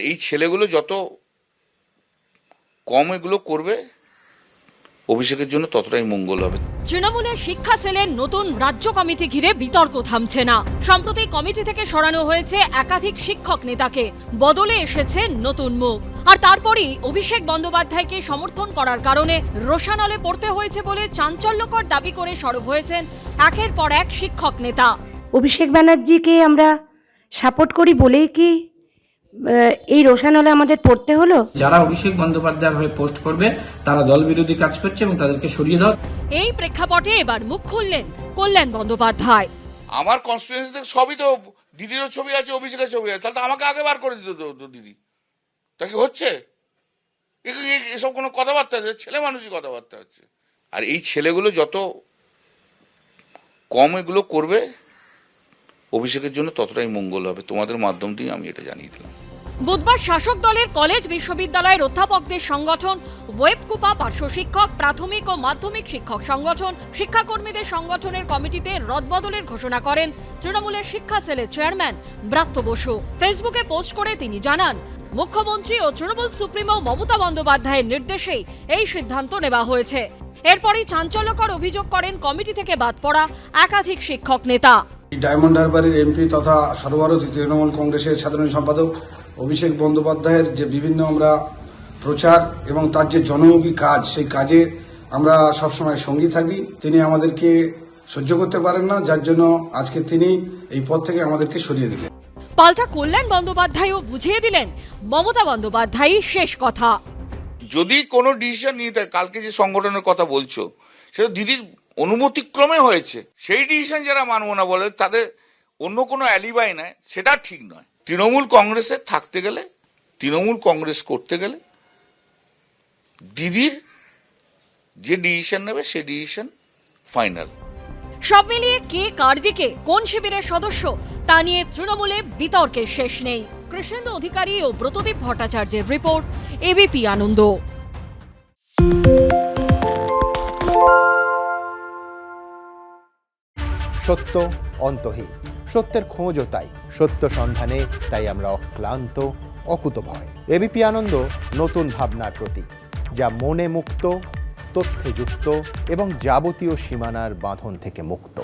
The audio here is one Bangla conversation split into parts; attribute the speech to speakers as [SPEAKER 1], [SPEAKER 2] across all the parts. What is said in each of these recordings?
[SPEAKER 1] এই ছেলেগুলো যত কম এগুলো করবে অভিষেকের জন্য ততটাই মঙ্গল হবে।
[SPEAKER 2] তৃণমূলের শিক্ষা সেলের নতুন রাজ্য কমিটি ঘিরে বিতর্ক থামছে না। সম্প্রতি কমিটি থেকে সরানো হয়েছে একাধিক শিক্ষক নেতাকে, বদলে এসেছে নতুন মুখ। আর তারপরই অভিষেক বন্দ্যোপাধ্যায়কে সমর্থন করার কারণে রোষানলে পড়তে হয়েছে বলে চাঞ্চল্যকর দাবি করে সরব হয়েছেন একের পর এক শিক্ষক নেতা।
[SPEAKER 3] অভিষেক ব্যানার্জিকে আমরা সাপোর্ট করি বলেই কি এই রোষানলে আমাদের পড়তে হলো?
[SPEAKER 4] যারা অভিষেক বন্দ্যোপাধ্যায়ের হয়ে পোস্ট করবে তারা দল বিরোধী কাজ করছে এবং তাদেরকে সরিয়ে দাও।
[SPEAKER 2] এই প্রেক্ষাপটে এবার মুখ খুললেন কল্যাণ বন্দ্যোপাধ্যায়।
[SPEAKER 1] আমার কনস্টিটিউয়েন্সিতে সবই তো দিদিরও ছবি আছে, অভিষেকের ছবি আছে, তাহলে তো আমাকে আগে বার করে দিত দিদি। তা কি হচ্ছে? এসব কোনো কথাবার্তা হচ্ছে? ছেলে মানুষই কথাবার্তা হচ্ছে। আর এই ছেলেগুলো যত কম এগুলো করবে অভিষেকের জন্য ততটাই মঙ্গল হবে। তোমাদের মাধ্যম দিয়ে আমি এটা জানিয়ে দিলাম।
[SPEAKER 2] বুধবার শাসক দলের কলেজ বিশ্ববিদ্যালয়ের অধ্যাপকদের সংগঠন, ওয়েবকুপা পার্শ্ব শিক্ষক, প্রাথমিক ও মাধ্যমিক শিক্ষক সংগঠন, শিক্ষাকর্মীদের সংগঠনের কমিটিতে রদবদলের ঘোষণা করেন তৃণমূলের শিক্ষা সেলের চেয়ারম্যান ব্রাত্য বসু। ফেসবুকে পোস্ট করে তিনি জানান, মুখ্যমন্ত্রী ও তৃণমূল সুপ্রিমো মমতা বন্দ্যোপাধ্যায়ের নির্দেশেই এই সিদ্ধান্ত নেওয়া হয়েছে। এরপরই চাঞ্চল্যকর অভিযোগ করেন কমিটি থেকে বাদ পড়া একাধিক শিক্ষক নেতা।
[SPEAKER 5] ডায়মন্ড হারবারের এমপি তথা সর্বভারতীয় তৃণমূল কংগ্রেসের সাধারণ সম্পাদক অভিষেক বন্দ্যোপাধ্যায়ের যে বিভিন্ন আমরা প্রচার এবং তার যে জনমুখী কাজ, সেই কাজে আমরা সবসময় সঙ্গী থাকি। তিনি আমাদেরকে সহ্য করতে পারেন না, যার জন্য আজকে তিনি এই পদ থেকে আমাদেরকে সরিয়ে দিলেন।
[SPEAKER 2] পাল্টা কল্যাণ বন্দ্যোপাধ্যায়ও বুঝিয়ে দিলেন মমতা বন্দ্যোপাধ্যায়ই শেষ কথা।
[SPEAKER 1] যদি কোনো ডিসিশন নিয়ে থাকে, কালকে যে সংগঠনের কথা বলছো সেটা দিদির অনুমতিক্রমে হয়েছে, সেই ডিসিশন যারা মানব না বলে তাদের অন্য কোনো অ্যালিবাই নাই, সেটা ঠিক নয়। তৃণমূল কংগ্রেসে থাকতে গেলে, তৃণমূল কংগ্রেস করতে গেলে দিদির যে ডিসিশন নেবে সেই ডিসিশন ফাইনাল।
[SPEAKER 2] সব মিলিয়ে কে কার দিকে, কোন শিবিরের সদস্য, তা নিয়ে তৃণমূলে বিতর্কের শেষ নেই। কৃষ্ণেন্দু অধিকারী ও ব্রতদীপ ভট্টাচার্যের রিপোর্ট, এবিপি আনন্দ।
[SPEAKER 6] সত্য অন্তহীন, সত্যের খোঁজও তাই, সত্য সন্ধানে তাই আমরা অক্লান্ত, অকুতভয়। এবিপি আনন্দ নতুন ভাবনার প্রতীক, যা মনে মুক্ত, তথ্যে যুক্ত এবং যাবতীয় সীমানার বাঁধন থেকে মুক্ত।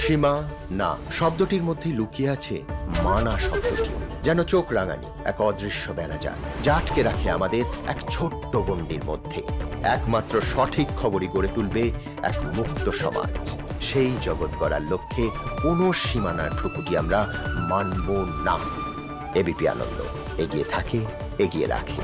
[SPEAKER 7] সীমা না শব্দটির মধ্যে লুকিয়ে আছে মানা শব্দটি, যেন চোখ রাঙানি এক অদৃশ্য বেড়াজাল, যা আটকে রাখে আমাদের এক ছোট্ট গণ্ডির মধ্যে। একমাত্র সঠিক খবরই গড়ে তুলবে এক মুক্ত সমাজ। সেই জগৎ গড়ার লক্ষ্যে কোনো সীমানার ঠুকুটি আমরা মানব না। এবিপি আনন্দ এগিয়ে থাকে, এগিয়ে রাখে।